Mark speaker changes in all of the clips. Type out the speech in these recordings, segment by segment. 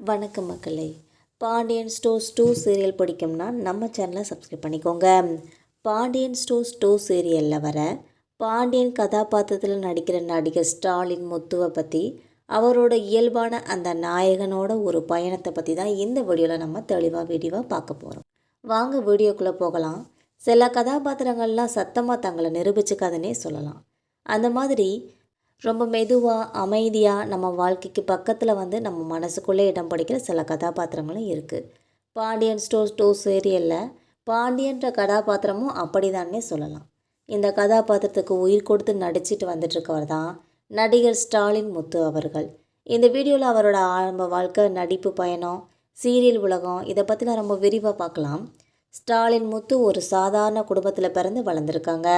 Speaker 1: வணக்கம் மக்களே. Pandian stores 2 serial பிடிக்கும்னா நம்ம சேனலை சப்ஸ்கிரைப் பண்ணிக்கோங்க. பாண்டியன் ஸ்டோர்ஸ் 2 சீரியலில் வர பாண்டியன் கதாபாத்திரத்தில் நடிக்கிற நடிகர் ஸ்டாலின் முத்துவை பற்றி, அவரோட இயல்பான அந்த நாயகனோட ஒரு பயணத்தை பற்றி தான் இந்த வீடியோவில் நம்ம தெளிவாக பார்க்க போகிறோம். வாங்க வீடியோக்குள்ளே போகலாம். சில கதாபாத்திரங்கள்லாம் சத்தமாக தங்களை நிரூபிச்சுக்காதுன்னே சொல்லலாம். அந்த மாதிரி ரொம்ப மெதுவாக அமைதியாக நம்ம வாழ்க்கைக்கு பக்கத்தில் நம்ம மனசுக்குள்ளே இடம் பிடிக்கிற சில கதாபாத்திரங்களும் இருக்குது. பாண்டியன் ஸ்டோர்ஸ் 2 சீரியலில் பாண்டியன்ற கதாபாத்திரமும் அப்படிதானே சொல்லலாம். இந்த கதாபாத்திரத்துக்கு உயிர் கொடுத்து நடிச்சிட்டு வந்துட்டுருக்கவர் தான் நடிகர் ஸ்டாலின் முத்து அவர்கள். இந்த வீடியோவில் அவரோட ஆரம்ப வாழ்க்கை, நடிப்பு பயணம், சீரியல் உலகம் இதை பற்றிலாம் ரொம்ப விரிவாக பார்க்கலாம். ஸ்டாலின் முத்து ஒரு சாதாரண குடும்பத்தில் பிறந்து வளர்ந்துருக்காங்க.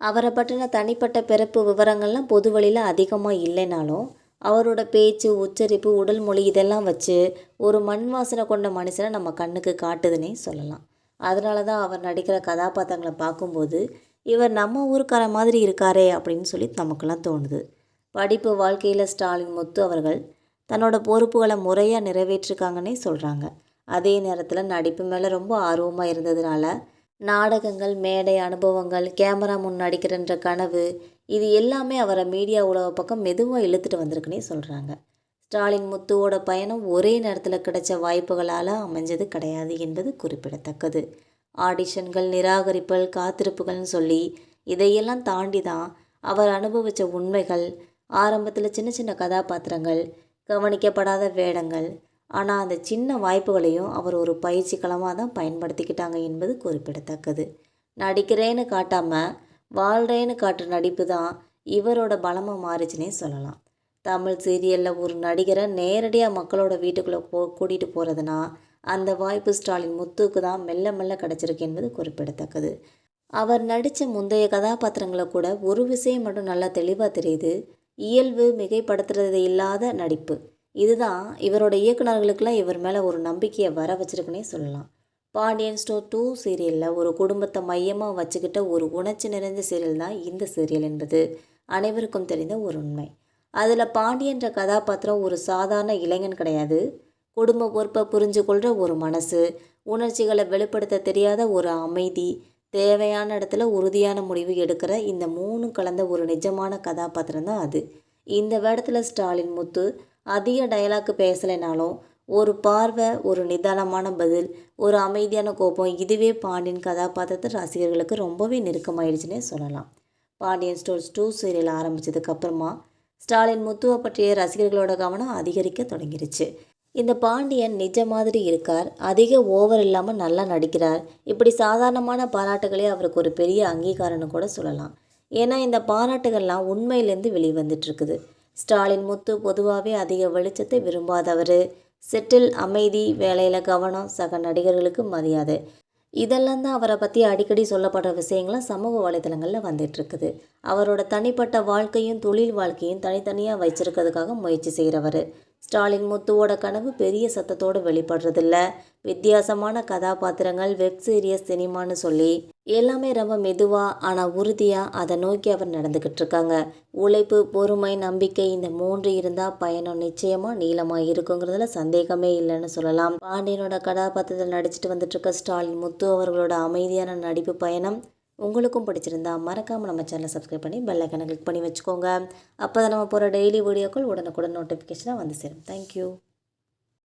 Speaker 1: அவரை பற்றின தனிப்பட்ட பிறப்பு விவரங்கள்லாம் பொது வழியில் அதிகமாக இல்லைனாலும், அவரோட பேச்சு, உச்சரிப்பு, உடல் மொழி இதெல்லாம் வச்சு ஒரு மண் வாசனை கொண்ட மனுஷனை நம்ம கண்ணுக்கு காட்டுதுன்னே சொல்லலாம். அதனால தான் அவர் நடிக்கிற கதாபாத்திரங்களை பார்க்கும்போது இவர் நம்ம ஊருக்கார மாதிரி இருக்காரே அப்படின்னு சொல்லி நமக்கெல்லாம் தோணுது. படிப்பு வாழ்க்கையில் ஸ்டாலின் முத்து அவர்கள் தன்னோட பொறுப்புகளை முறையாக நிறைவேற்றிருக்காங்கன்னே சொல்கிறாங்க. அதே நேரத்தில் நடிப்பு மேலே ரொம்ப ஆர்வமாக இருந்ததுனால நாடகங்கள், மேடை அனுபவங்கள், கேமரா முன் நடிக்கிறன்ற கனவு இது எல்லாமே அவரை மீடியா உலக பக்கம் மெதுவாக இழுத்துட்டு வந்திருக்குன்னே சொல்கிறாங்க. ஸ்டாலின் முத்துவோட பயணம் ஒரே நேரத்தில் கிடைச்ச வாய்ப்புகளால் அமைஞ்சது கிடையாது என்பது குறிப்பிடத்தக்கது. ஆடிஷன்கள், நிராகரிப்புகள், காத்திருப்புகள்னு சொல்லி இதையெல்லாம் தாண்டி தான் அவர் அனுபவித்த உண்மைகள், ஆரம்பத்தில் சின்ன சின்ன கதாபாத்திரங்கள், கவனிக்கப்படாத வேடங்கள், ஆனால் அந்த சின்ன வாய்ப்புகளையும் அவர் ஒரு பயிற்சி களமாக தான் பயன்படுத்திக்கிட்டாங்க என்பது குறிப்பிடத்தக்கது. நடிக்கிறேன்னு காட்டாமல் வாழ்கிறேன்னு காட்டுற நடிப்பு தான் இவரோட பலமாக மாறிச்சுன்னே சொல்லலாம். தமிழ் சீரியலில் ஒரு நடிகரை நேரடியாக மக்களோட வீட்டுக்குள்ளே கூட்டிகிட்டு போகிறதுனா அந்த வாய்ப்பு ஸ்டாலின் முத்துக்கு தான் மெல்ல மெல்ல கிடச்சிருக்கு என்பது குறிப்பிடத்தக்கது. அவர் நடித்த முந்தைய கதாபாத்திரங்களை கூட ஒரு விஷயம் மட்டும் நல்லா தெளிவாக தெரியுது. இயல்பு, மிகைப்படுத்துறது இல்லாத நடிப்பு. இதுதான் இவரோட இயக்குநர்களுக்கெல்லாம் இவர் மேலே ஒரு நம்பிக்கையை வர வச்சிருக்குன்னே சொல்லலாம். பாண்டியன் ஸ்டோர் 2 சீரியலில் ஒரு குடும்பத்தை மையமாக வச்சுக்கிட்ட ஒரு உணர்ச்சி நிறைந்த சீரியல் தான் இந்த சீரியல் என்பது அனைவருக்கும் தெரிந்த ஒரு உண்மை. அதில் பாண்டியன்ற கதாபாத்திரம் ஒரு சாதாரண இளைஞன் கிடையாது. குடும்ப பொறுப்பை புரிஞ்சு கொள்கிற ஒரு மனசு, உணர்ச்சிகளை வெளிப்படுத்த தெரியாத ஒரு அமைதி, தேவையான இடத்துல உறுதியான முடிவு எடுக்கிற இந்த 3 கலந்த ஒரு நிஜமான கதாபாத்திரம் தான் அது. இந்த வேடத்தில் ஸ்டாலின் முத்து அதிக டயலாக்கு பேசலைனாலும் ஒரு பார்வை, ஒரு நிதானமான பதில், ஒரு அமைதியான கோபம் இதுவே பாண்டியன் கதாபாத்திரத்தை ரசிகர்களுக்கு ரொம்பவே நெருக்கமாயிடுச்சுன்னே சொல்லலாம். பாண்டியன் ஸ்டோர்ஸ் 2 சீரியல் ஆரம்பித்ததுக்கப்புறமா ஸ்டாலின் முத்துவை பற்றிய ரசிகர்களோட கவனம் அதிகரிக்க தொடங்கிருச்சு. இந்த பாண்டியன் நிஜ மாதிரி இருக்கார், அதிக ஓவர் இல்லாமல் நல்லா நடிக்கிறார், இப்படி சாதாரணமான பாராட்டுகளே அவருக்கு ஒரு பெரிய அங்கீகாரம்னு கூட சொல்லலாம். ஏன்னா இந்த பாராட்டுகள்லாம் உண்மையிலேருந்து வெளிவந்துட்டுருக்குது. ஸ்டாலின் முத்து பொதுவாகவே அதிக வெளிச்சத்தை விரும்பாதவர். செட்டில், அமைதி, வேலையில் கவனம், சக நடிகர்களுக்கு மரியாதை இதெல்லாம் தான் அவரை பற்றி அடிக்கடி சொல்லப்படுற விஷயங்கள்லாம் சமூக வலைதளங்களில் வந்துட்டுருக்குது. அவரோட தனிப்பட்ட வாழ்க்கையும் தொழில் வாழ்க்கையும் தனித்தனியாக வச்சிருக்கிறதுக்காக முயற்சி செய்கிறவர். ஸ்டாலின் முத்துவோட கனவு பெரிய சத்தத்தோடு வெளிப்படுறதில்ல. வித்தியாசமான கதாபாத்திரங்கள், வெப் சீரியஸ், சினிமான்னு சொல்லி எல்லாமே ரொம்ப மெதுவாக ஆனால் உறுதியாக அதை நோக்கி அவர் நடந்துக்கிட்டு இருக்காங்க. உழைப்பு, பொறுமை, நம்பிக்கை இந்த 3 இருந்தால் பயணம் நிச்சயமாக நீளமாக இருக்குங்கிறதுல சந்தேகமே இல்லைன்னு சொல்லலாம். பாண்டியனோட கதாபாத்திரத்தில் நடிச்சிட்டு வந்துட்டுருக்க ஸ்டாலின் முத்து அவர்களோட அமைதியான நடிப்பு பயணம் உங்களுக்கும் பிடிச்சிருந்தா மறக்காமல் நம்ம சேனலை சப்ஸ்கிரைப் பண்ணி பெல் ஐக்கானை கிளிக் பண்ணி வச்சுக்கோங்க. அப்போ தான் நம்ம போகிற டெய்லி வீடியோக்கள் உடனுக்குடன் நோட்டிஃபிகேஷனாக வந்து சேரும். தேங்க்யூ.